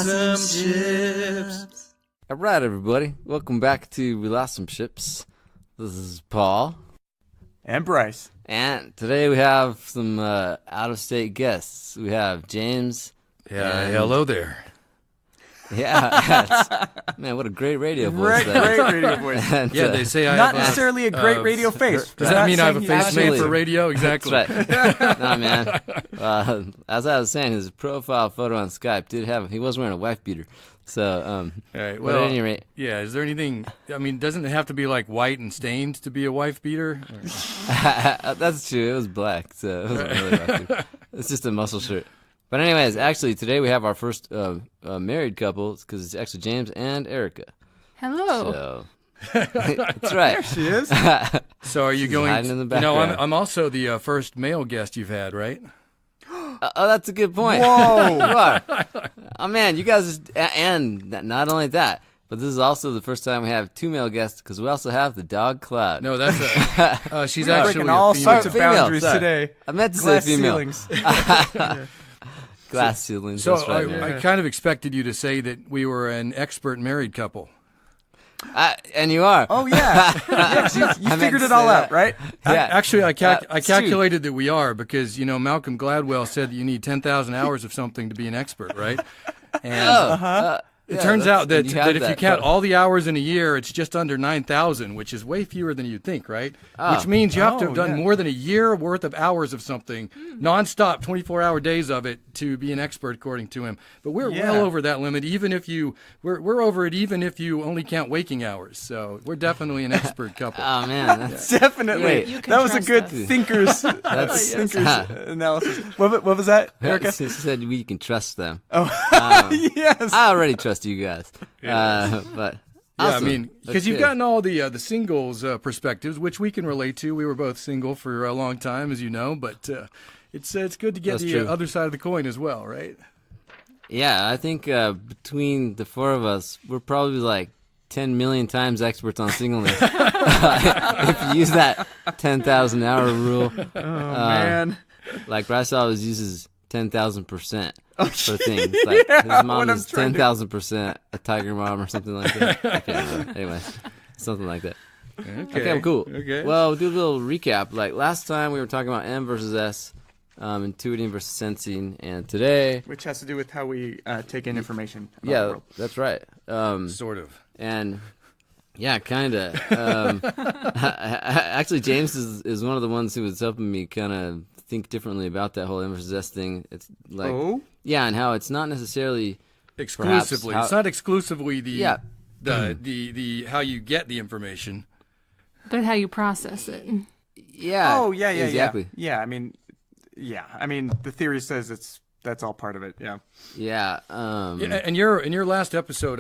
lost some ships. All right, everybody. Welcome back to We Lost Some Ships. This is Paul. And Bryce. And today we have some out-of-state guests. We have James. Yeah, hello there. Yeah. Man, what a great radio voice. Great radio voice. And, They say I not have necessarily a great radio face. Does that mean I have a face made for radio? Exactly. That's right. Nah, man. As I was saying, his profile photo on Skype he was wearing a wife beater. So, All right, well, at any rate. Yeah, is there anything, doesn't it have to be like white and stained to be a wife beater? That's true. It was black, so it wasn't really wife beater. It's just a muscle shirt. But anyways, actually, today we have our first married couple, because it's actually James and Erica. Hello. So, that's right. There she is. So are you going, hiding in the background. I'm also the first male guest you've had, right? Oh, that's a good point. Whoa. You are. Oh, man, you guys, and not only that, but this is also the first time we have two male guests, because we also have the dog Cloud. No, that's she's We're actually breaking all female. sorts of Female, boundaries sorry. today. I meant to Glass say female. ceilings. Glass ceilings, So that's right, man. I kind of expected you to say that we were an expert married couple. And you are. Oh, yeah. Yes, you meant figured to it all say out, that. right? Yeah. Actually, I it's calculated that we are because, Malcolm Gladwell said that you need 10,000 hours of something to be an expert, right? And it turns out that if you count all the hours in a year, it's just under 9,000, which is way fewer than you'd think, right? Which means you have to have done more than a year worth of hours of something, nonstop, 24-hour days of it, to be an expert, according to him. But we're well over that limit, even if we're over it, even if you only count waking hours. So we're definitely an expert couple. Oh, man. That's, Definitely. Wait. That was a good us. thinkers analysis. What was that, Erica? She said we can trust them. Oh, yes. I already trust you guys. But awesome. Because you've gotten all the singles perspectives, which we can relate to. We were both single for a long time, as you know, but it's good to get That's the true. other side of the coin as well, right? Yeah, I think between the four of us, we're probably like 10 million times experts on singleness. If you use that 10,000 hour rule. Oh, man. Like Bryce always uses 10,000% for things. Like his mom is 10,000% a tiger mom or something like that. I can't remember. Anyway, something like that. Okay, cool. Okay. Well, we'll do a little recap. Like last time we were talking about M versus S, intuiting versus sensing, and today... Which has to do with how we take in information about the world. That's right. Sort of. And... yeah, kind of. Actually, James is one of the ones who was helping me kind of think differently about that whole M versus S thing. It's like, yeah, and how it's not necessarily Exclusively. It's not exclusively the how you get the information. But how you process it. Yeah. Oh, yeah, exactly. Yeah, I mean, the theory says that's all part of it. Yeah. Yeah. And your last episode,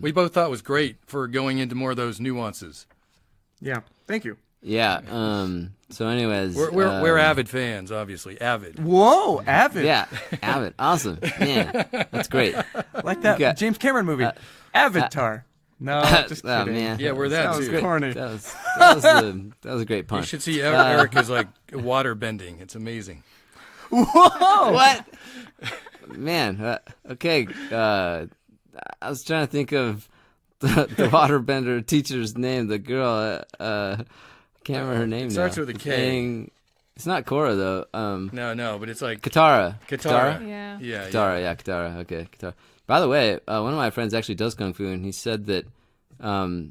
we both thought was great for going into more of those nuances. Yeah. Thank you. Yeah. So, anyways, we're avid fans, obviously. Avid. Whoa, avid. Yeah, avid. Awesome. Man, that's great. Like that James Cameron movie, Avatar. No, just kidding. Oh, man. Yeah, we're that was too. corny. That was a great pun. You should see Erica's like water bending. It's amazing. Whoa! What? Man, okay. I was trying to think of the waterbender teacher's name. The girl, can't remember her name. It starts now. with a K. It's not Cora though. No, but it's like Katara. Yeah. Yeah. Katara. Yeah, Katara. Okay, Katara. By the way, one of my friends actually does kung fu, and he said that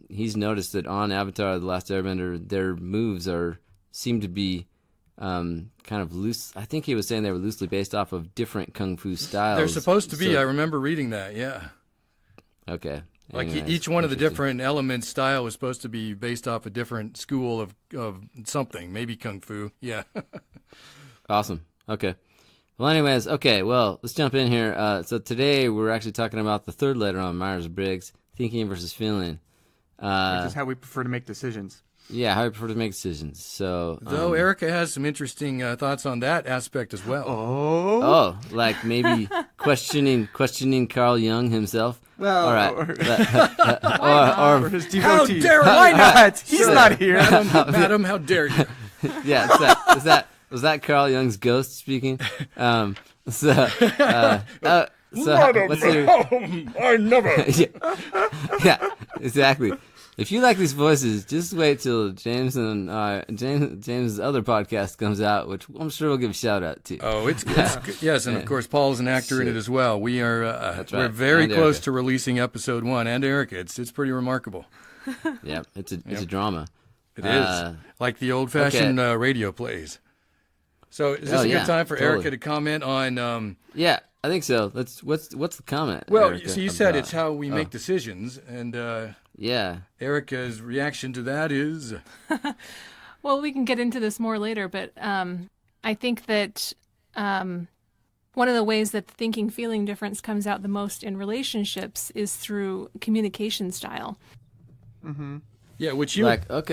he's noticed that on Avatar: The Last Airbender, their moves seem to be kind of loose. I think he was saying they were loosely based off of different kung fu styles. They're supposed to be. So, I remember reading that. Yeah. okay. Like Anyways, each one of the different elements style is supposed to be based off a different school of something, maybe kung fu. Yeah. Awesome. Okay. Well, anyways, okay. Well, let's jump in here. So today we're actually talking about the third letter on Myers Briggs, thinking versus feeling. Which is how we prefer to make decisions. Yeah, how we prefer to make decisions. So, Though Erica has some interesting thoughts on that aspect as well. Oh, like maybe questioning Carl Jung himself. Well, all right. or his devotees. How dare Why not? He's not here. Madam, how dare you? Yeah, was that Carl Jung's ghost speaking? So what's your... I never. yeah, exactly. If you like these voices, just wait till James's other podcast comes out, which I'm sure we'll give a shout out to. Oh, it's yes, and of course Paul's an actor in it as well. We are That's right. We're very And close Erica. to releasing episode 1, and Erica. It's pretty remarkable. Yeah, it's a drama. It is like the old-fashioned radio plays. So is this a good time for Erica to comment on? Yeah, I think so. What's the comment? Well, Erica, so you said about- it's how we make decisions, and Yeah. Erica's reaction to that is. Well, we can get into this more later, but I think that one of the ways that the thinking-feeling difference comes out the most in relationships is through communication style. Mm-hmm. Yeah, which you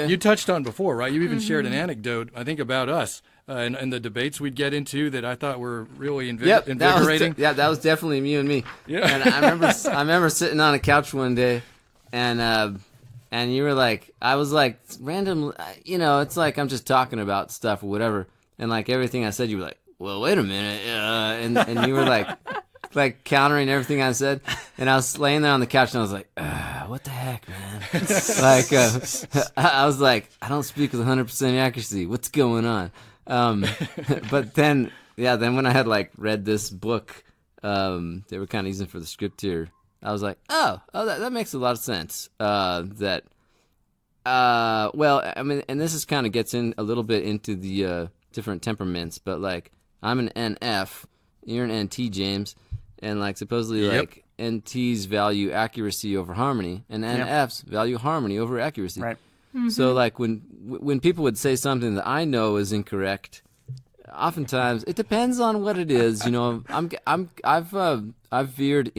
you touched on before, right? You even shared an anecdote, I think, about us and the debates we'd get into that I thought were really invigorating. That was definitely you and me. Yeah. And I remember sitting on a couch one day, and you were like, I was like, random, it's like I'm just talking about stuff or whatever, and like everything I said, you were like, well, wait a minute, and you were like countering everything I said, and I was laying there on the couch, and I was like, what the heck, man? I was like, I don't speak with 100% accuracy. What's going on? But then when I had like read this book, they were kind of using for the script here. I was like, that makes a lot of sense. Well, I mean, and this is kind of gets in a little bit into the different temperaments, but like I'm an NF, you're an NT, James, and like supposedly like NTs value accuracy over harmony, and NFs value harmony over accuracy. Right. Mm-hmm. So like when people would say something that I know is incorrect, oftentimes it depends on what it is. I've veered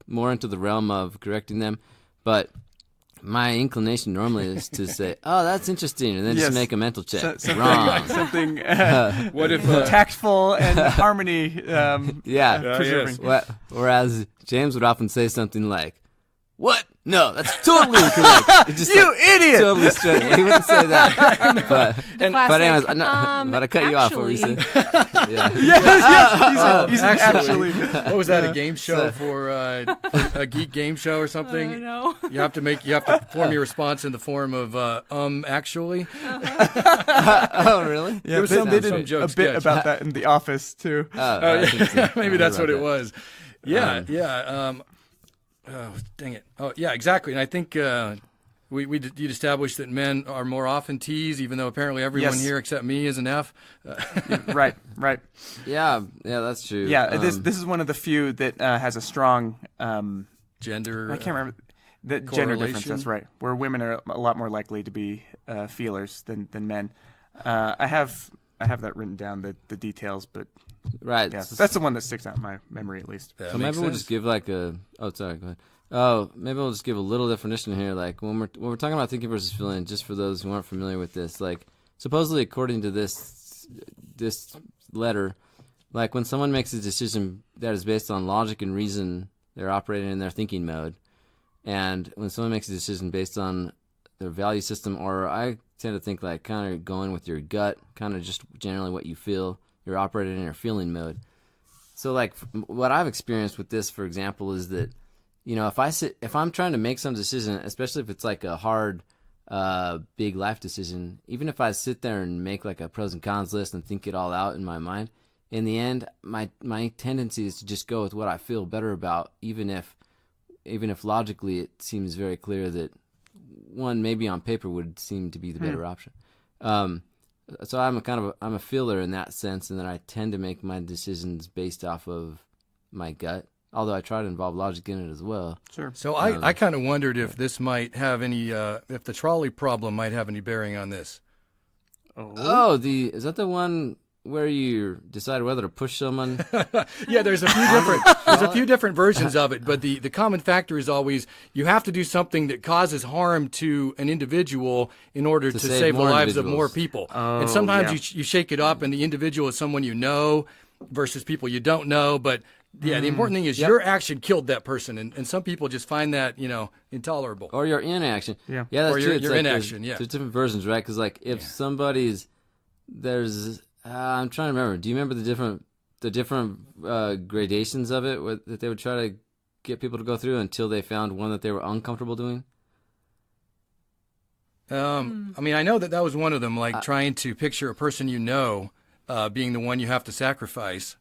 more into the realm of correcting them, but my inclination normally is to say, "Oh, that's interesting," and then just make a mental check. Wrong. Something. What if tactful and harmony? Preserving. Whereas James would often say something like, "What? No, that's totally incorrect." It just, you idiot! Totally straight. He wouldn't say that. But anyways, but I cut you off. What were you saying? He's actually. What was that? A game show for a geek game show or something? I know. You have to form your response in the form of actually. Oh, really? Yeah, they did a bit about that in The Office too. Maybe that's what it was. Yeah. Oh, dang it. Oh, yeah, exactly. And I think you'd established that men are more often T's, even though apparently everyone here except me is an F. Right. Yeah, that's true. Yeah, this is one of the few that has a strong gender. I can't remember the gender difference. That's right. Where women are a lot more likely to be feelers than men. I have that written down, the details, but right. Yeah, that's the one that sticks out in my memory at least. So maybe we'll just give like a. Oh, sorry. Go ahead. Oh, maybe we'll just give a little definition here. Like when we're talking about thinking versus feeling, just for those who aren't familiar with this, like supposedly according to this letter, like when someone makes a decision that is based on logic and reason, they're operating in their thinking mode, and when someone makes a decision based on their value system, or I tend to think like kind of going with your gut, kind of just generally what you feel, you're operating in your feeling mode. So like what I've experienced with this, for example, is that, if I'm trying to make some decision, especially if it's like a hard, big life decision, even if I sit there and make like a pros and cons list and think it all out in my mind, in the end, my tendency is to just go with what I feel better about, even if logically it seems very clear that one maybe on paper would seem to be the better option. So I'm a feeler in that sense, and then I tend to make my decisions based off of my gut. Although I try to involve logic in it as well. Sure. So I kind of wondered if this might have any, if the trolley problem might have any bearing on this. Is that the one where you decide whether to push someone? Yeah, there's a few different versions of it, but the common factor is always you have to do something that causes harm to an individual in order to save the lives of more people. And sometimes you shake it up, and the individual is someone you know versus people you don't know, but yeah, the important thing is your action killed that person, and some people just find that intolerable. Or your inaction. Yeah, that's or true. Your inaction. There's different versions, right? Because like if somebody's I'm trying to remember. Do you remember the different gradations of it that they would try to get people to go through until they found one that they were uncomfortable doing? I mean, I know that was one of them, like trying to picture a person being the one you have to sacrifice.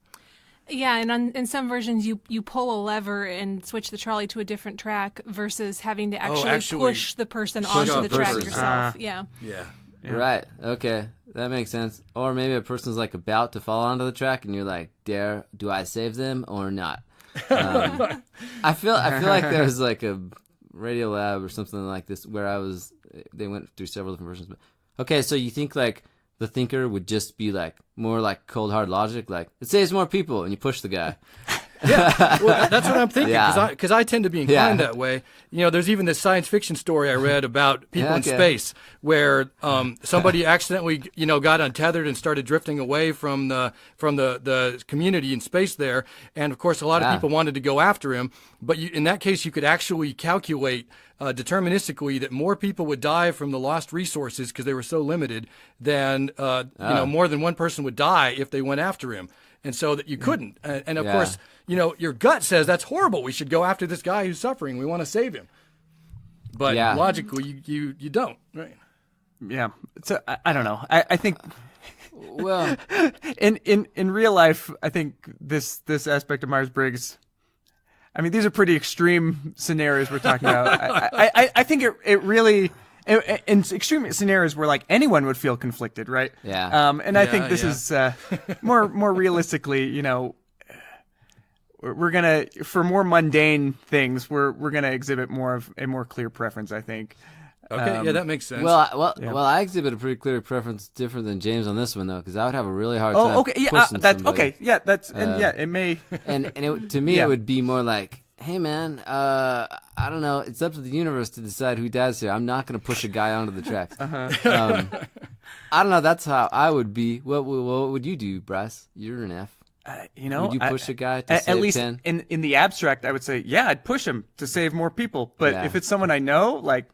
Yeah, and in some versions, you pull a lever and switch the trolley to a different track versus having to actually push the person onto the track yourself. Yeah. Right. Okay. That makes sense. Or maybe a person's like about to fall onto the track, and you're like, do I save them or not? I feel like there's like a Radio Lab or something like this where they went through several different versions. But okay, so you think like the thinker would just be like more like cold hard logic, like it saves more people, and you push the guy. Yeah, well, that's what I'm thinking, because I tend to be inclined that way. There's even this science fiction story I read about people in space where somebody accidentally, got untethered and started drifting away from the community in space there, and of course a lot of people wanted to go after him, but in that case you could actually calculate deterministically that more people would die from the lost resources because they were so limited than more than one person would die if they went after him. And so that you couldn't. And of course, your gut says that's horrible. We should go after this guy who's suffering. We want to save him. But logically, you don't, right? Yeah. So I don't know. I think, well, in real life, I think this aspect of Myers Briggs. I mean, these are pretty extreme scenarios we're talking about. I think it really. In extreme scenarios where like anyone would feel conflicted, right? Yeah. And I think this is more realistically, we're gonna, for more mundane things, we're gonna exhibit more of a more clear preference, I think. Okay, that makes sense. Well, I exhibit a pretty clear preference, different than James on this one though, because I would have a really hard time. Oh, okay, yeah, pushing that's somebody. okay, yeah, that's and it may. And to me, it would be more like, hey man, I don't know. It's up to the universe to decide who dies here. I'm not going to push a guy onto the tracks. I don't know. That's how I would be. What would you do, Bryce? You're an F. Would you push a guy to save at least 10? in the abstract, I would say, yeah, I'd push him to save more people. But if it's someone I know, like.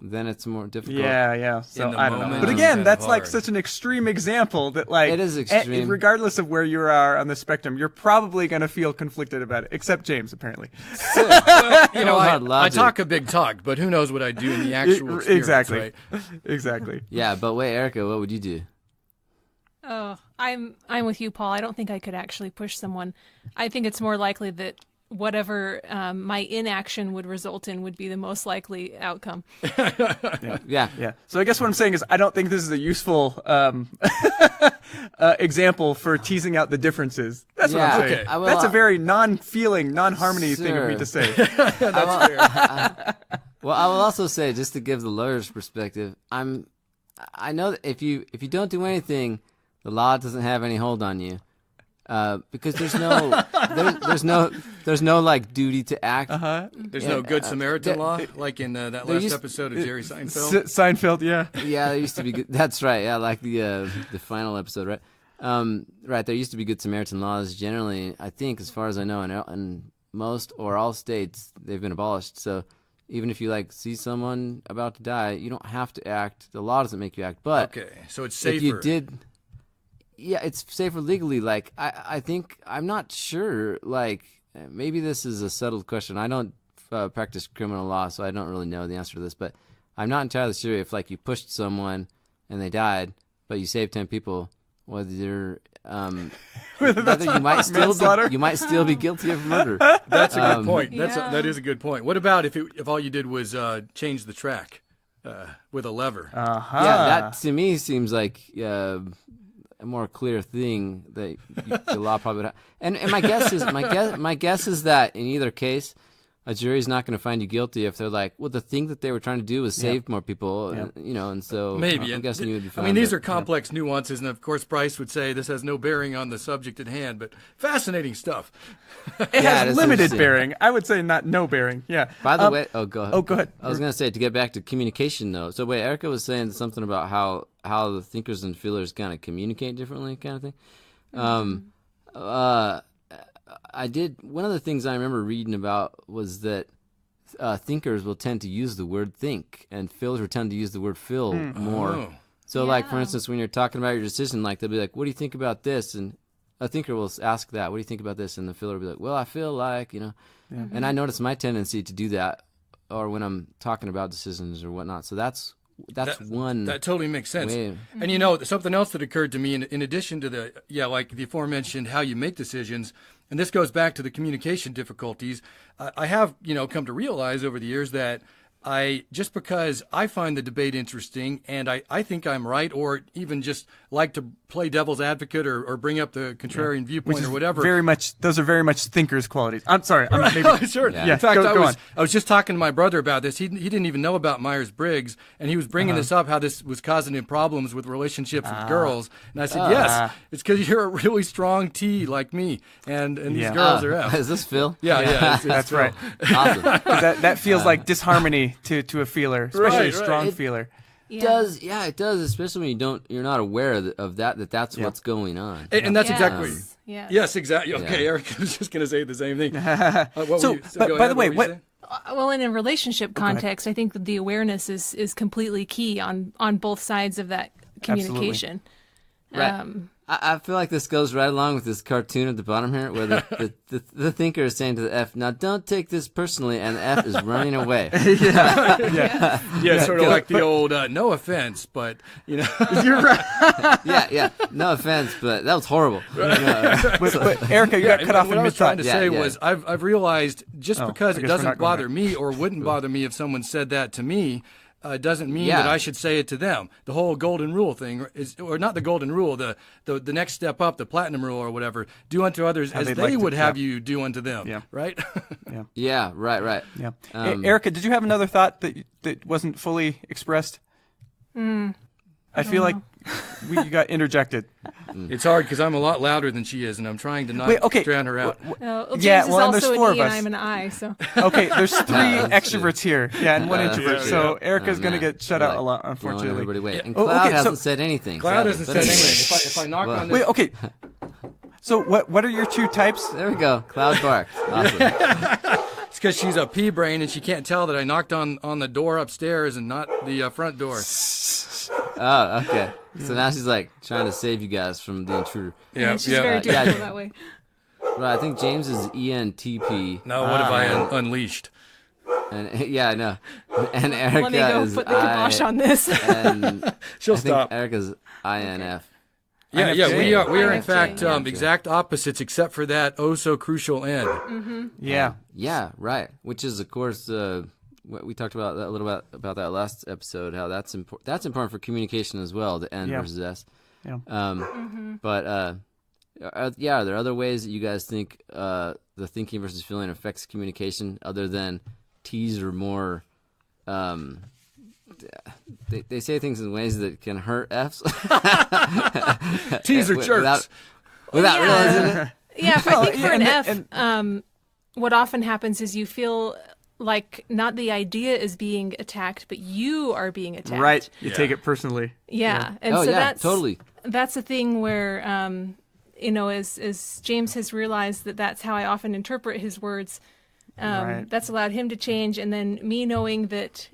Then it's more difficult. Yeah. So I don't know. But again, that's like such an extreme example that like it is extreme. Regardless of where you are on the spectrum, you're probably going to feel conflicted about it. Except James, apparently. I talk a big talk, but who knows what I do in the actual experience, exactly. Right? Exactly. Yeah, but wait, Erica, what would you do? Oh, I'm with you, Paul. I don't think I could actually push someone. I think it's more likely that whatever my inaction would result in would be the most likely outcome. Yeah. So I guess what I'm saying is I don't think this is a useful example for teasing out the differences. That's what I'm saying. Okay. That's a very non-feeling, non-harmony thing of me to say. That's fair. Well, I will also say, just to give the lawyer's perspective, I know that if you don't do anything, the law doesn't have any hold on you. Because there's no like duty to act. There's no good Samaritan law, like in that last episode of Jerry Seinfeld. Seinfeld, yeah. Yeah, there used to be good. That's right. Yeah, like the final episode, right? Right. There used to be good Samaritan laws. Generally, I think, as far as I know, in most or all states, they've been abolished. So even if you like see someone about to die, you don't have to act. The law doesn't make you act. But okay, so it's safer. If you did. Yeah, it's safer legally. Like, I think, I'm not sure, like, maybe this is a settled question. I don't practice criminal law, so I don't really know the answer to this, but I'm not entirely sure if, like, you pushed someone and they died, but you saved 10 people, whether you're, whether you might still be guilty of murder. That's a good point. That is a good point. What about if all you did was change the track with a lever? Yeah, that to me seems like a more clear thing that the law probably would have. And my guess is that in either case, a jury's not going to find you guilty if they're like, well, the thing that they were trying to do was save more people, and so maybe. I'm guessing you would be fine. I mean, these are complex nuances, and of course, Bryce would say this has no bearing on the subject at hand, but fascinating stuff. It has limited bearing. I would say no bearing. Yeah. By the way, go ahead. Oh, go ahead. I was going to say, to get back to communication, though. So wait, Erica was saying something about how the thinkers and feelers kind of communicate differently, kind of thing. I did. One of the things I remember reading about was that thinkers will tend to use the word think, and feelers will tend to use the word feel more. So, like, for instance, when you're talking about your decision, like, they'll be like, what do you think about this? And a thinker will ask that, what do you think about this? And the feeler will be like, well, I feel like, and I notice my tendency to do that, or when I'm talking about decisions or whatnot. So that's one. That totally makes sense. way. And something else that occurred to me in addition to like the aforementioned how you make decisions, and this goes back to the communication difficulties. I have, come to realize over the years that just because I find the debate interesting and I think I'm right, or even just like to play devil's advocate or bring up the contrarian viewpoint or whatever. Those are very much thinkers' qualities. I'm sorry. Maybe, sure. Yeah. In fact, go on. I was just talking to my brother about this. He didn't even know about Myers Briggs, and he was bringing this up, how this was causing him problems with relationships with girls. And I said, yes, it's because you're a really strong T like me, and these girls are F. Is this Phil? Yeah. That's Phil. right. Awesome. That feels like disharmony to a feeler, especially a strong feeler. It does, especially when you're not aware of that's what's going on. And that's exactly. Yes. Yes, exactly. Okay, Eric, I was just going to say the same thing. By the way, well, in a relationship context, I think that the awareness is completely key on both sides of that communication. Right. I feel like this goes right along with this cartoon at the bottom here, where the thinker is saying to the F, "Now don't take this personally," and the F is running away. Sort of like the old "no offense," but you're right. Yeah. No offense, but that was horrible. But Erica, you got cut off in What I was trying mid-thought. to say was, I've realized just because I it guess we're doesn't not going bother me or wouldn't bother me if someone said that to me. Doesn't mean that I should say it to them. The whole golden rule thing is, or not the golden rule, the next step up, the platinum rule or whatever. Do unto others as they would have you do unto them. Yeah. Right. Yeah. Right. Yeah. Erica, did you have another thought that wasn't fully expressed? I feel like you got interjected. It's hard because I'm a lot louder than she is, and I'm trying to not drown her out. James is also there's four an of E and us. I'm an I, so. Okay, there's three that's extroverts here. Yeah, and one introvert. So Erica's going to get shut out a lot, Unfortunately. unfortunately. Everybody wait. And Cloud hasn't said anything. Cloud hasn't said But anything. If I knock on this. Wait, okay. So what are your two types? There we go. Cloud bark. Awesome. It's because she's a pea brain and she can't tell that I knocked on the door upstairs and not the front door. Oh, okay. So now she's like trying to save you guys from the intruder. She's very difficult that way. Right, I think James is ENTP. No, what have I unleashed? And I know. And Erica Let me go is put the kibosh on this. And She'll I think stop. Erica's INF. Yeah, we are in INFJ, fact yeah. exact opposites except for that oh so crucial N. Yeah. Yeah, right. Which is, of course, what we talked about a little bit about that last episode. How that's important. That's important for communication as well. The N versus S. Yeah. But are there other ways that you guys think the thinking versus feeling affects communication, other than T's are more? They say things in ways that can hurt F's. T's are jerks. Without realizing it. Yeah, I think for an F, what often happens is you feel like not the idea is being attacked, but you are being attacked. Right. You take it personally. Yeah. And Oh, so yeah, that's totally. That's a thing where as James has realized that's how I often interpret his words. Right. That's allowed him to change, and then me knowing that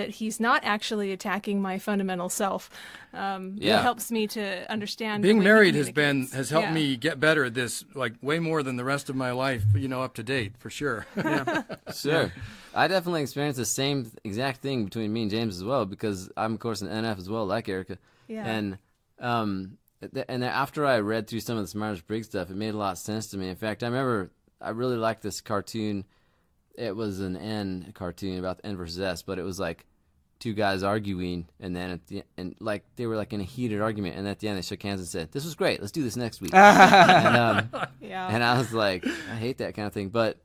he's not actually attacking my fundamental self. It helps me to understand. Being the way he married communicates. has helped me get better at this, like way more than the rest of my life, up to date for sure. Sure. I definitely experienced the same exact thing between me and James as well, because I'm of course an NF as well, like Erica. Yeah. And after I read through some of this Myers Briggs stuff, it made a lot of sense to me. In fact, I remember I really liked this cartoon. It was an N cartoon about the N versus S, but it was like two guys arguing, and then they were like in a heated argument, and at the end they shook hands and said, "This was great. Let's do this next week." And I was like, I hate that kind of thing. But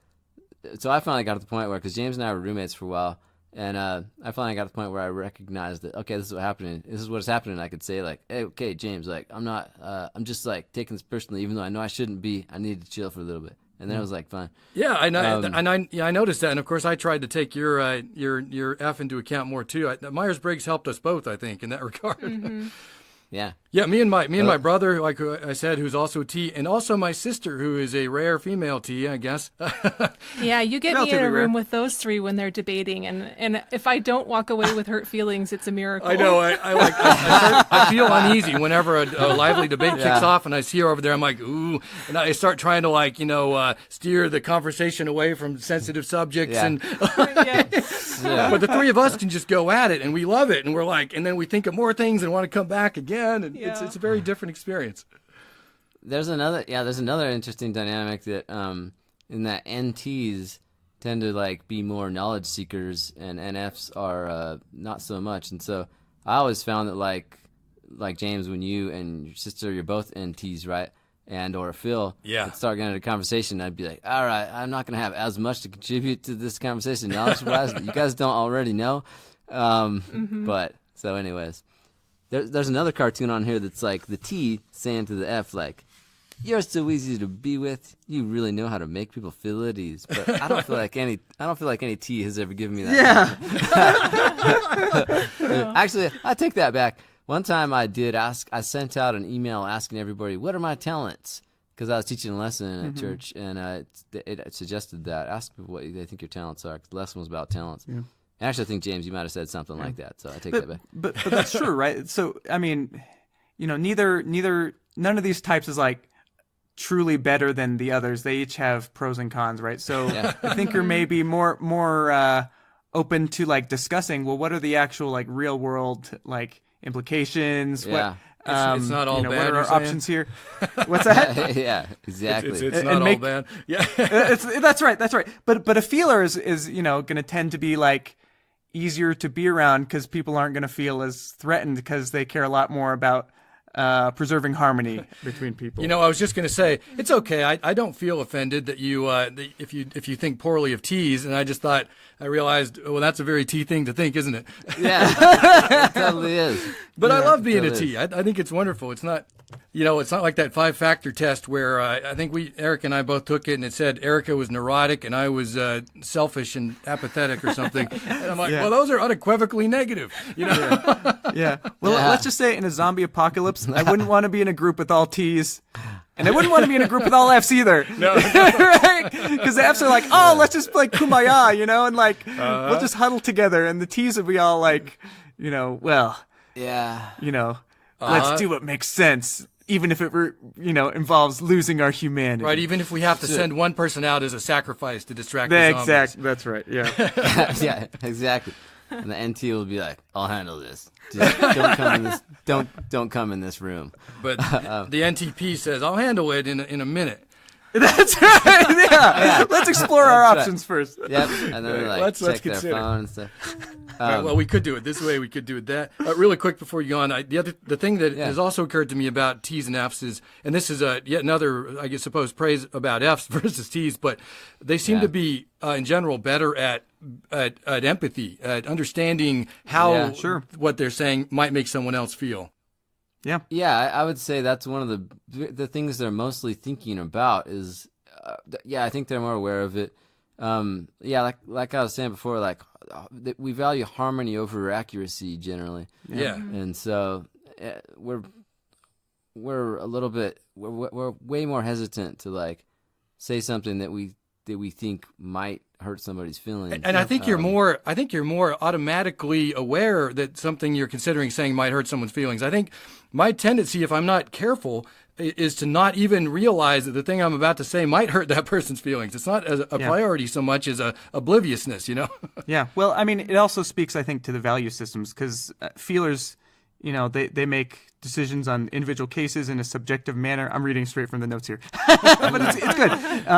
so I finally got to the point where, because James and I were roommates for a while, and I finally got to the point where I recognized that, okay, this is what's happening. This is what's happening. I could say like, "Hey, okay, James, like I'm not, I'm just like taking this personally, even though I know I shouldn't be. I need to chill for a little bit." And then it was like fun. Yeah, I noticed that, and of course I tried to take your F into account more too. Myers Briggs helped us both, I think, in that regard. Mm-hmm. Yeah, Yeah, me and my brother, like I said, who's also a T, and also my sister, who is a rare female T, I guess. Yeah, you get me in a room with those three when they're debating, and if I don't walk away with hurt feelings, it's a miracle. I know. I feel uneasy whenever a lively debate kicks off, and I see her over there. I'm like, ooh, and I start trying to steer the conversation away from sensitive subjects, and but the three of us can just go at it, and we love it, and we're like, and then we think of more things and want to come back again, and it's a very different experience. There's another interesting dynamic that in that NTs tend to like be more knowledge seekers and NFs are not so much. And so I always found that like James, when you and your sister, you're both NTs, right? And or Phil would start getting into a conversation, I'd be like, all right, I'm not going to have as much to contribute to this conversation knowledge-wise that you guys don't already know. But so anyways. There's another cartoon on here that's like the T saying to the F, like, "You're so easy to be with. You really know how to make people feel at ease." But I don't feel like any T has ever given me that. Yeah. Actually, I take that back. One time I sent out an email asking everybody, "What are my talents?" Because I was teaching a lesson at church, and it suggested that ask people what they think your talents are. 'Cause the lesson was about talents. Yeah. Actually, I think, James, you might have said something like that, so I take that back. But that's true, right? So, I mean, none of these types is like truly better than the others. They each have pros and cons, right? So I think you're maybe more open to like discussing, well, what are the actual like real world like implications? Yeah. It's not all bad. What are our options here? What's that? Yeah, exactly. It's not all bad. Yeah, that's right. But a feeler is going to tend to be like easier to be around because people aren't going to feel as threatened because they care a lot more about preserving harmony between people. I was just going to say, it's okay. I don't feel offended that you if you think poorly of T's, and I realized, well, that's a very T thing to think, isn't it? Yeah, it totally is. But I love being a T. I think it's wonderful. It's not, it's not like that 5-factor test where I think Eric and I both took it, and it said Erica was neurotic and I was selfish and apathetic or something. And I'm like, well, those are unequivocally negative. Yeah. Well, let's just say in a zombie apocalypse, I wouldn't want to be in a group with all T's. And I wouldn't want to be in a group with all F's either. No. Right? Because the F's are like, oh, let's just play Kumbaya, and like, we'll just huddle together. And the T's would be all like, well, yeah, let's do what makes sense, even if it involves losing our humanity. Right, even if we have to send one person out as a sacrifice to distract the zombies. Exactly, that's right, yeah. Yeah, exactly. And the NT will be like, I'll handle this. Just don't come in this. Don't come in this room. But the NTP says, I'll handle it in a minute. That's right. Yeah. Let's explore our options first. Yep. And then let's check their phone and stuff. Well, we could do it this way. We could do it that. Really quick before you go on, the thing that has also occurred to me about T's and F's is, and this is yet another, I suppose, praise about F's versus T's, but they seem to be in general better at empathy, at understanding how what they're saying might make someone else feel. Yeah. Yeah, I would say that's one of the things they're mostly thinking about is, I think they're more aware of it. Like I was saying before, like we value harmony over accuracy generally. Yeah. And so we're a little bit, we're way more hesitant to like say something that we think might hurt somebody's feelings. And I think you're more automatically aware that something you're considering saying might hurt someone's feelings. I think my tendency, if I'm not careful, is to not even realize that the thing I'm about to say might hurt that person's feelings. It's not a priority so much as a obliviousness, Yeah. Well, I mean, it also speaks, I think, to the value systems because feelers, they make decisions on individual cases in a subjective manner. I'm reading straight from the notes here, but it's good.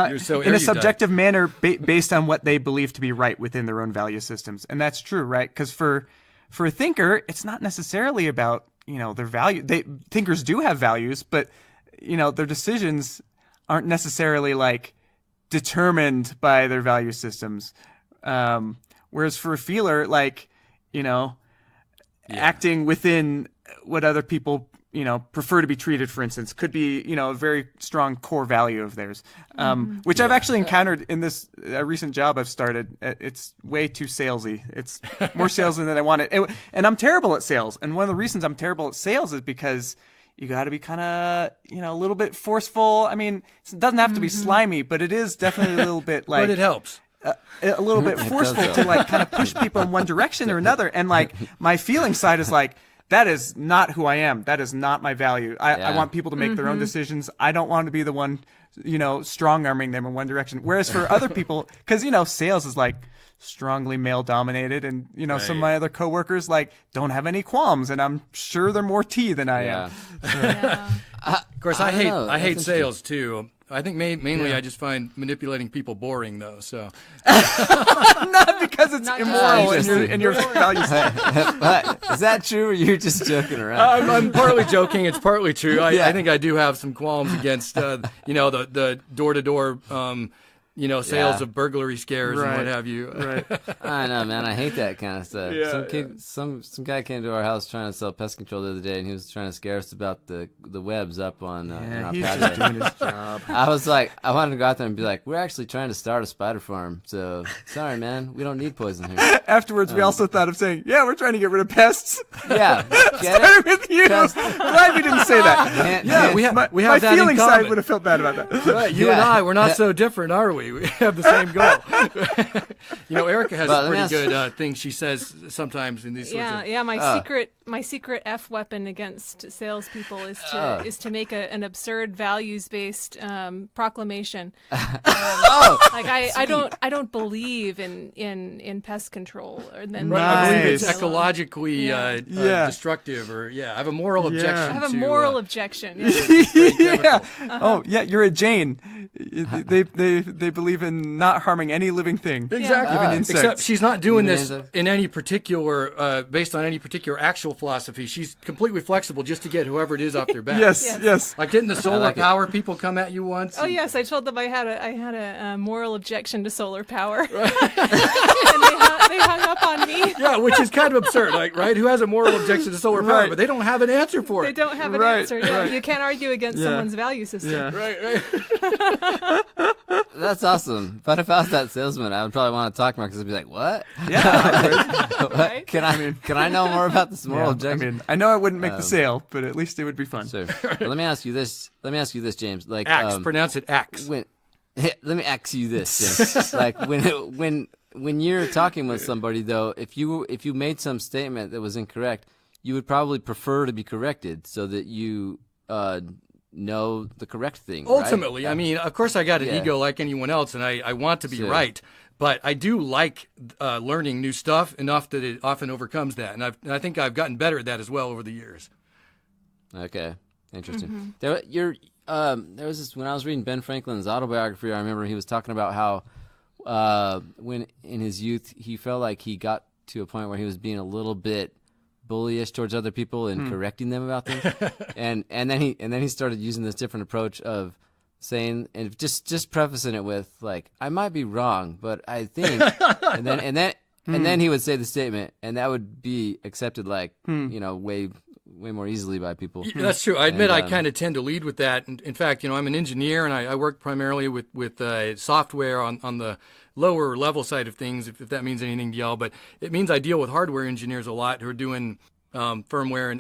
You're so in a subjective manner based on what they believe to be right within their own value systems, and that's true, right? Because for a thinker, it's not necessarily about their value. Thinkers do have values, but their decisions aren't necessarily like determined by their value systems. Whereas for a feeler, like acting within what other people prefer to be treated, for instance, could be a very strong core value of theirs, which I've actually encountered in this recent job I've started. It's way too salesy. It's more salesy than I wanted, and I'm terrible at sales. And one of the reasons I'm terrible at sales is because you got to be kind of, a little bit forceful. I mean, it doesn't have to be slimy, but it is definitely a little bit like. But it helps. A little bit forceful to like kind of push people in one direction or another. And like my feeling side is like, that is not who I am. That is not my value. I want people to make their own decisions. I don't want to be the one, strong arming them in one direction. Whereas for other people, because, sales is like strongly male dominated, and, some of my other coworkers like don't have any qualms, and I'm sure they're more T than I am. Of course, I hate sales too. I think mainly I just find manipulating people boring, though. So not because it's immoral in your values. Is that true, or you're just joking around? I'm partly joking. It's partly true. I think I do have some qualms against the door-to-door sales of burglary scares and what have you. Right. I know, man. I hate that kind of stuff. Yeah, some guy came to our house trying to sell pest control the other day, and he was trying to scare us about the webs up on in our he's patio. just doing his job. I was like, I wanted to go out there and be like, we're actually trying to start a spider farm, so sorry, man, we don't need poison here. Afterwards, we also thought of saying, we're trying to get rid of pests. Yeah, Starting with you. Glad we didn't say that. we have my that in feeling common. side would have felt bad about that. Right, you and I, we're not so different, are we? We have the same goal. Erica has a pretty good thing she says sometimes in these sorts of... My secret F weapon against salespeople is to make an absurd values-based proclamation. I don't believe in pest control. I believe it's ecologically destructive, or I have a moral objection. I have a moral objection. You're a Jane. They believe in not harming any living thing. Exactly. Even insects. Except she's not doing this in any particular, based on any particular actual philosophy. She's completely flexible just to get whoever it is off their back. Yes. Like didn't the solar power people come at you once? Oh yes, I told them I had a moral objection to solar power, and they hung up on me. Yeah, which is kind of absurd, right? Who has a moral objection to solar power? But they don't have an answer for it. They don't have an answer. Yeah. You can't argue against someone's value system. Yeah. Right. That's awesome. But if I was that salesman, I would probably want to talk more, because I'd be like, "What? Right? Can I know more about this moral objection?" I know I wouldn't make the sale, but at least it would be fun. Sure. Well, let me ask you this, James. Like, axe. Pronounce it axe. Let me ask you this, James. Like when you're talking with somebody, though, if you made some statement that was incorrect, you would probably prefer to be corrected so that you know the correct thing. Ultimately, right? I mean, of course, I got an ego like anyone else, and I want to be right. But I do like learning new stuff enough that it often overcomes that, and I think I've gotten better at that as well over the years. Okay, interesting. There was this, when I was reading Ben Franklin's autobiography, I remember he was talking about how when in his youth he felt like he got to a point where he was being a little bit bullyish towards other people and correcting them about things, and then he started using this different approach of saying, and just prefacing it with like, I might be wrong, but I think, and then he would say the statement, and that would be accepted like way more easily by people. Yeah, that's true. I admit I kind of tend to lead with that. In fact, I'm an engineer, and I work primarily with software on the lower level side of things, if that means anything to y'all. But it means I deal with hardware engineers a lot who are doing firmware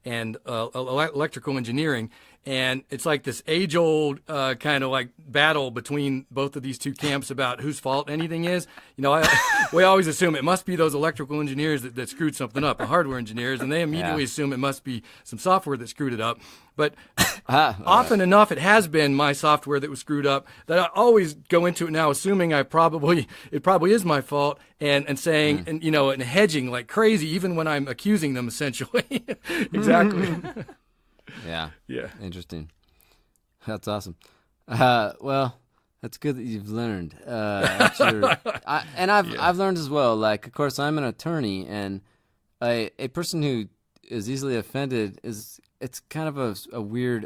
and electrical engineering. And it's like this age-old kind of like battle between both of these two camps about whose fault anything is. We always assume it must be those electrical engineers that screwed something up, the hardware engineers, and they immediately assume it must be some software that screwed it up. But often enough, it has been my software that was screwed up that I always go into it now assuming it probably is my fault and saying, and hedging like crazy, even when I'm accusing them, essentially. Exactly. Yeah. Yeah. Interesting. That's awesome. Well, that's good that you've learned. I've learned as well. Like, of course, I'm an attorney, and a person who is easily offended it's kind of a weird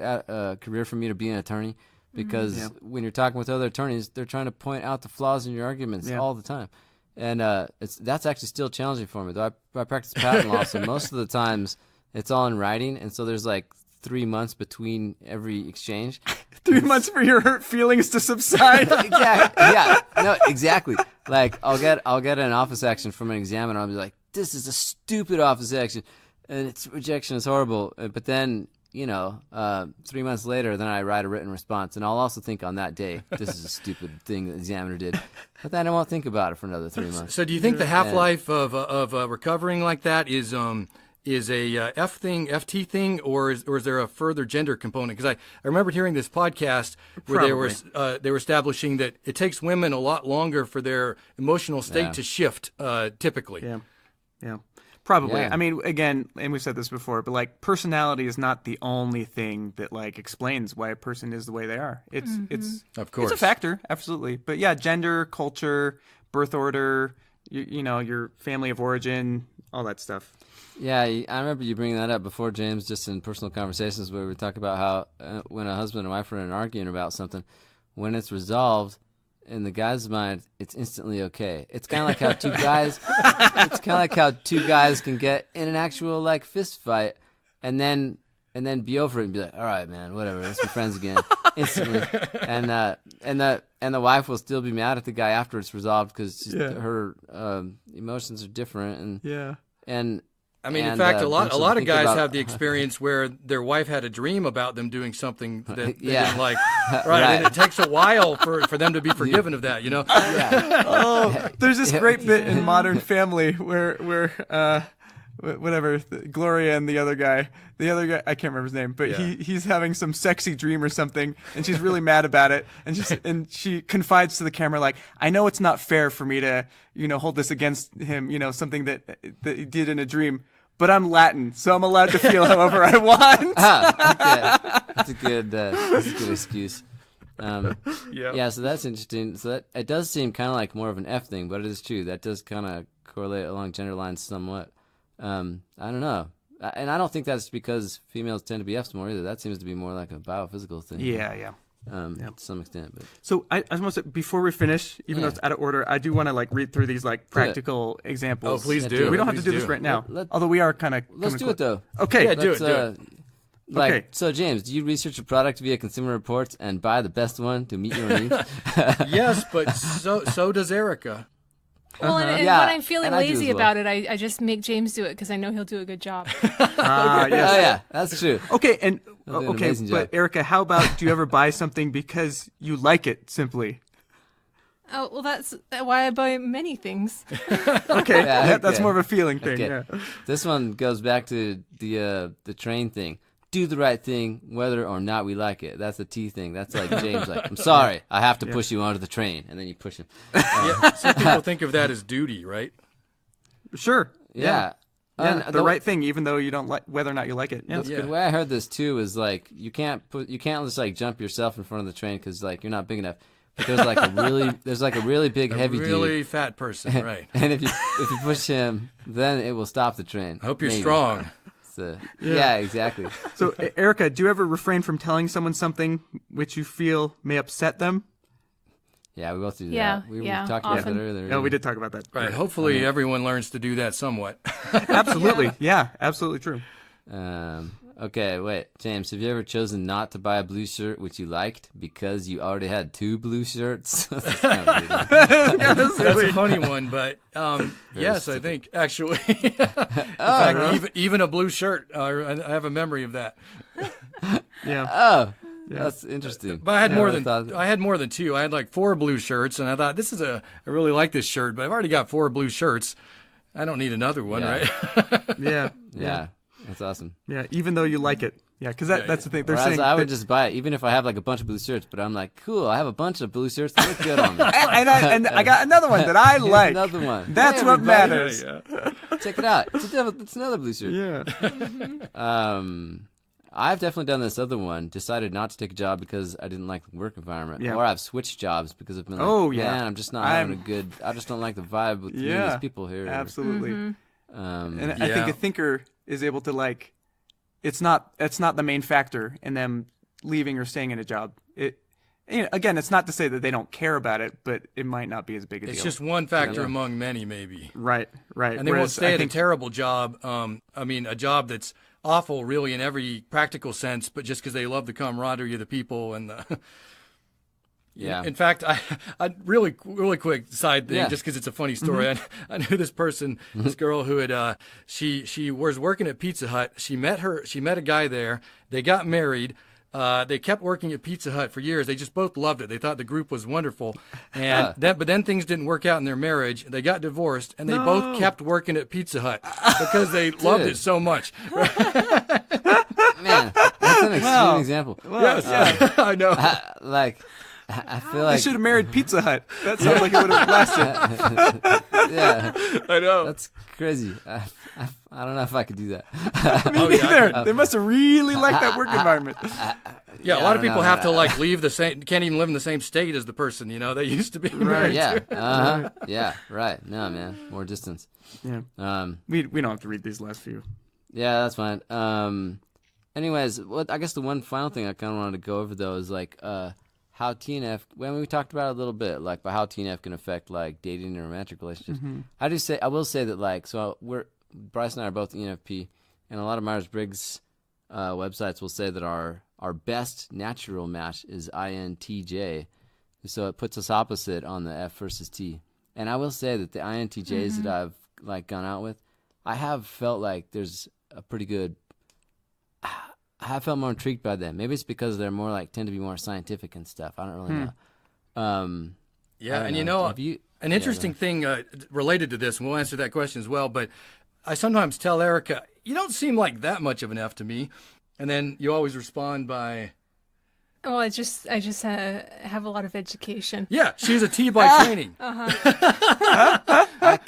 career for me to be an attorney, because when you're talking with other attorneys, they're trying to point out the flaws in your arguments all the time. And that's actually still challenging for me. Though I practice patent law, so most of the times it's all in writing, and so there's like 3 months between every exchange. 3 months for your hurt feelings to subside. Exactly. Yeah. No, exactly. Like I'll get an office action from an examiner. I'll be like, this is a stupid office action, and its rejection is horrible. But then 3 months later, then I write a written response, and I'll also think on that day, this is a stupid thing that the examiner did. But then I won't think about it for another 3 months. So do you think the half-life of recovering like that is a FT thing, or is there a further gender component? Because I remembered hearing this podcast where they were establishing that it takes women a lot longer for their emotional state to shift, typically. Yeah. Probably. Yeah. I mean, again, and we've said this before, but like personality is not the only thing that like explains why a person is the way they are. It's Of course. it's a factor, absolutely. But yeah, gender, culture, birth order, your family of origin, all that stuff. Yeah, I remember you bringing that up before, James, just in personal conversations where we talk about how when a husband and wife are in an argument about something, when it's resolved, in the guy's mind, it's instantly okay. It's kind of like how two guys can get in an actual like fist fight, and then be over it and be like, all right, man, whatever, let's be friends again, instantly. And the wife will still be mad at the guy after it's resolved because her emotions are different. And I mean, in fact, a lot of guys have the experience where their wife had a dream about them doing something that they didn't like. Right. And it takes a while for them to be forgiven of that, Yeah. Oh, there's this great bit in Modern Family where Gloria and the other guy, I can't remember his name, but he's having some sexy dream or something, and she's really mad about it, and she confides to the camera like, I know it's not fair for me to, hold this against him, something that he did in a dream, but I'm Latin, so I'm allowed to feel however I want. Okay. That's a good excuse. Yeah, so that's interesting. So that it does seem kind of like more of an F thing, but it is true. That does kind of correlate along gender lines somewhat. I don't know. And I don't think that's because females tend to be Fs more either. That seems to be more like a biophysical thing. Yeah. To some extent. But So I was going to say, before we finish, even though it's out of order, I do want to like read through these like practical examples. Oh, please do. We don't have to do this right now, although we are kind of. let's do it though. Okay. Yeah, do it. Okay. So James, do you research a product via Consumer Reports and buy the best one to meet your needs? Yes, but so does Erica. Well, and Yeah, when I'm feeling and I do lazy as well. about it, I just make James do it because I know he'll do a good job. Yes. Oh yeah, that's true. Okay, and That'll do an amazing but job. Erica, how about do you ever buy something because you like it simply? Oh, well, that's why I buy many things. Okay, that's okay. more of a feeling thing. Okay. Yeah. This one goes back to the train thing. Do the right thing, whether or not we like it. That's the T thing. That's like James, like, I'm sorry, I have to push you onto the train, and then you push him. Some people think of that as duty, right? Sure. Yeah. Yeah, And the right thing, even though you don't like whether or not you like it. Yeah. The way I heard this too is like you can't just like jump yourself in front of the train because like you're not big enough. But there's like a really big heavy really dude, fat person, right? and if you push him, then it will stop the train. I hope you're Maybe. strong. So, yeah, exactly. So, Erica, do you ever refrain from telling someone something which you feel may upset them? Yeah, we both do that. Yeah, We yeah, talked about that often. earlier. No, we did talk about that. Right. Hopefully, everyone learns to do that somewhat. Absolutely. Yeah, absolutely true. Okay, wait. James, have you ever chosen not to buy a blue shirt which you liked because you already had 2 blue shirts? That's kind of weird. That's a funny one, but yes, I think actually, in fact, even a blue shirt. I have a memory of that. Yeah. Oh, that's interesting. But I had more than 2. I had like 4 blue shirts, and I thought I really like this shirt, but I've already got 4 blue shirts. I don't need another one, right? Yeah. That's awesome. Yeah, even though you like it. Yeah, because that's the thing. They're Whereas saying I would just buy it, even if I have like a bunch of blue shirts, but I'm like, cool, I have a bunch of blue shirts that look good on me. and I got another one that I like. Another one. That's Hey, what everybody. matters. Check it out. It's another blue shirt. Yeah. I've definitely done this other one. Decided not to take a job because I didn't like the work environment, Yeah. or I've switched jobs because I've been like, Oh, yeah. man, I'm just not having a good. I just don't like the vibe with you and these people here. Absolutely. And I Yeah. think a thinker is able to like, it's not the main factor in them leaving or staying in a job. Again, it's not to say that they don't care about it, but it might not be as big a deal. It's just one factor among many, maybe. Right. And they won't stay at a terrible job. A job that's awful, really, in every practical sense, but just because they love the camaraderie of the people and the. Yeah. In fact, I really quick side thing, just because it's a funny story. Mm-hmm. I knew this person, this girl who had she was working at Pizza Hut. She met a guy there. They got married. They kept working at Pizza Hut for years. They just both loved it. They thought the group was wonderful, and but then things didn't work out in their marriage. They got divorced, and they both kept working at Pizza Hut because they loved it so much. Man, that's an extreme example. Yes, I know. I feel like They should have married Pizza Hut. That sounds like it would have lasted. yeah, I know. that's crazy. I don't know if I could do that. Me neither. They must have really liked that work environment. Yeah, a lot of people have to leave the same, can't even live in the same state as the person, they used to be married Yeah, to. yeah, right. No, man, more distance. Yeah. We don't have to read these last few. Yeah, that's fine. Anyways, I guess the one final thing I kind of wanted to go over though is how TNF. When we talked about it a little bit, but how TNF can affect dating and romantic relationships. I will say that Bryce and I are both ENFP, and a lot of Myers Briggs websites will say that our best natural match is INTJ, so it puts us opposite on the F versus T. And I will say that the INTJs that I've gone out with, I have felt like there's a pretty good. I have felt more intrigued by them. Maybe it's because they're more tend to be more scientific and stuff. I don't really know. Yeah, and an interesting thing related to this, and we'll answer that question as well. But I sometimes tell Erica, "You don't seem like that much of an F to me," and then you always respond by, Well, I just have a lot of education. "Yeah, she's a T by training. I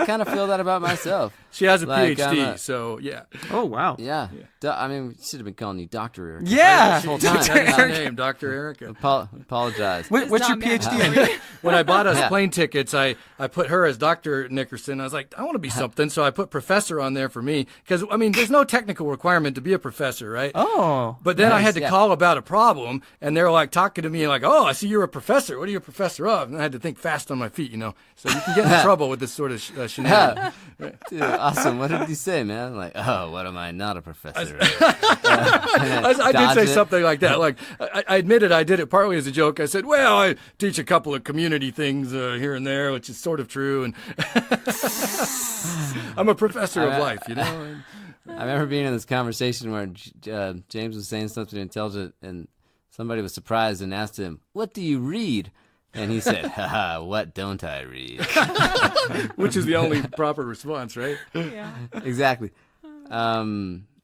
kind of feel that about myself. She has a PhD, so yeah." Oh, wow. Yeah. I mean, we should have been calling you Dr. Erica. Yeah. The whole time. That's her name, Dr. Erica. Apologize. What's your not meant. PhD in? When I bought us plane tickets, I put her as Dr. Nickerson. I was like, I want to be something, so I put professor on there for me. Because, there's no technical requirement to be a professor, right? Oh. But then I had to yeah. call about a problem, and they were talking to me oh, I see you're a professor. What are you a professor of? And I had to think fast on my feet, So you can get in trouble with this sort of shenanigans. Dude, awesome. What did you say, man? What am I? Not a professor. I did say it. something like that. I admitted I did it partly as a joke. I said, well, I teach a couple of community things here and there, which is sort of true. And I'm a professor of life, I remember being in this conversation where James was saying something intelligent, and somebody was surprised and asked him, "What do you read?" And he said, "Haha, what don't I read?" Which is the only proper response, right? Yeah. Exactly.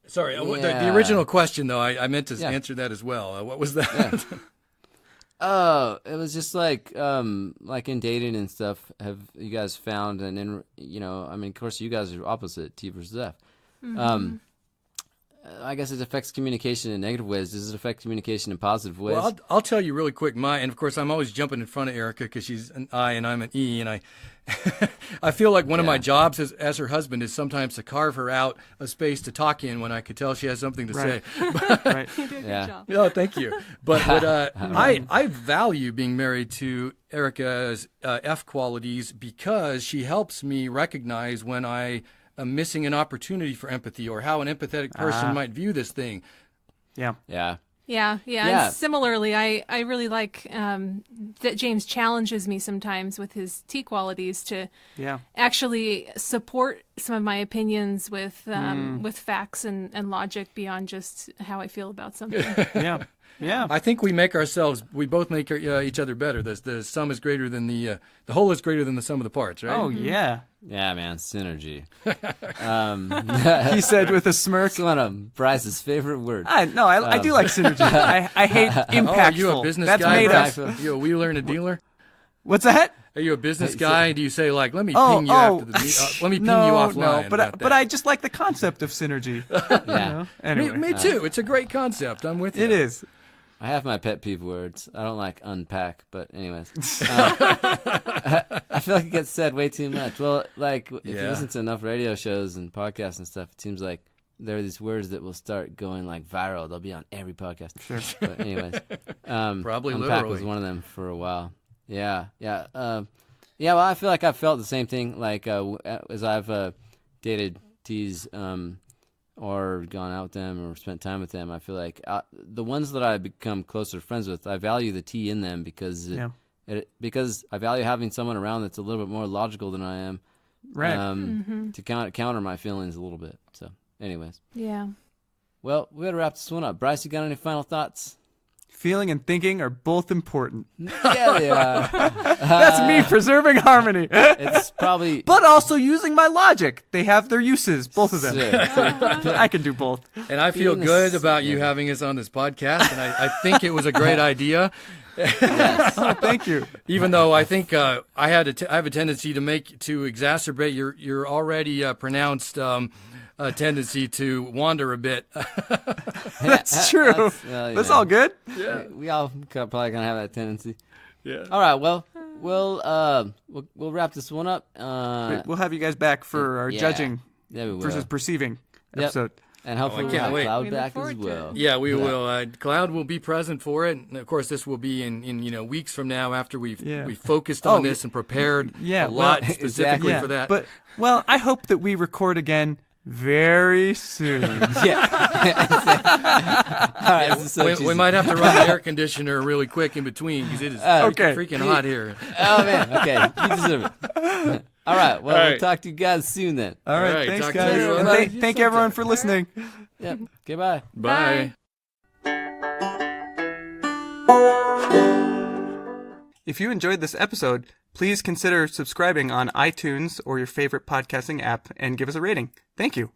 Sorry, the original question, though, I meant to answer that as well. What was that? Yeah. Oh, it was just in dating and stuff. Have you guys found of course you guys are opposite, T versus F. I guess it affects communication in negative ways. Does it affect communication in positive ways? Well, I'll tell you really quick. And of course, I'm always jumping in front of Erica because she's an I and I'm an E, and I feel like one of my jobs as her husband is sometimes to carve her out a space to talk in when I could tell she has something to say. Right. You did a good job. Oh, thank you. But I value being married to Erica's F qualities because she helps me recognize when I am missing an opportunity for empathy or how an empathetic person might view this thing. Yeah. Yeah. Yeah. Yeah. And similarly, I really like that James challenges me sometimes with his T qualities to actually support some of my opinions with facts and logic beyond just how I feel about something. Yeah. Yeah. I think we both make each other better. The sum is greater than the whole is greater than the sum of the parts, right? Oh, yeah. Yeah, man, synergy. He said with a smirk. It's one of Bryce's favorite words. I do like synergy. I hate impactful. Oh, are you a business That's guy? made Bryce? up. You a wheeler and a dealer? What's that? Are you a business guy? Do you say let me ping you after the meet? Let me ping you offline. No, but I just like the concept of synergy. Yeah. Anyway. Me too. It's a great concept. I'm with you. It is. I have my pet peeve words. I don't like unpack, but anyways. I feel like it gets said way too much. Well, if you listen to enough radio shows and podcasts and stuff, it seems like there are these words that will start going viral. They'll be on every podcast. Sure. But anyways. Probably unpack literally. was one of them for a while. Yeah. Yeah. Well, I feel like I've felt the same thing, as I've dated T's, or or gone out with them or spent time with them, I feel like the ones that I become closer friends with, I value the tea in them because because I value having someone around that's a little bit more logical than I am, right? To counter my feelings a little bit. So, anyways, yeah. Well, we got to wrap this one up. Bryce, you got any final thoughts? Feeling and thinking are both important. Yeah, they are. That's me preserving harmony. It's probably... But also using my logic. They have their uses, both of them. Sure. I can do both. And I feel good about you having us on this podcast, and I think it was a great idea. Yes. Oh, thank you. Even though I think I have a tendency to exacerbate your already pronounced tendency to wander a bit. That's true. That's all good. Yeah, we all probably gonna have that tendency. Yeah. All right. Well, we'll wrap this one up. We'll have you guys back for our judging versus perceiving episode. And hopefully we'll have Cloud back as well. Yeah, we will. Cloud will be present for it. And of course, this will be in weeks from now after we've focused on this and prepared a lot specifically for that. But I hope that we record again very soon. All right, we might have to run the air conditioner really quick in between because it is freaking hot here. Oh man, okay, you deserve it. All right, we'll talk to you guys soon then. All right, thanks guys. And thank everyone for listening. Yep. Okay, bye. Bye. If you enjoyed this episode, please consider subscribing on iTunes or your favorite podcasting app and give us a rating. Thank you.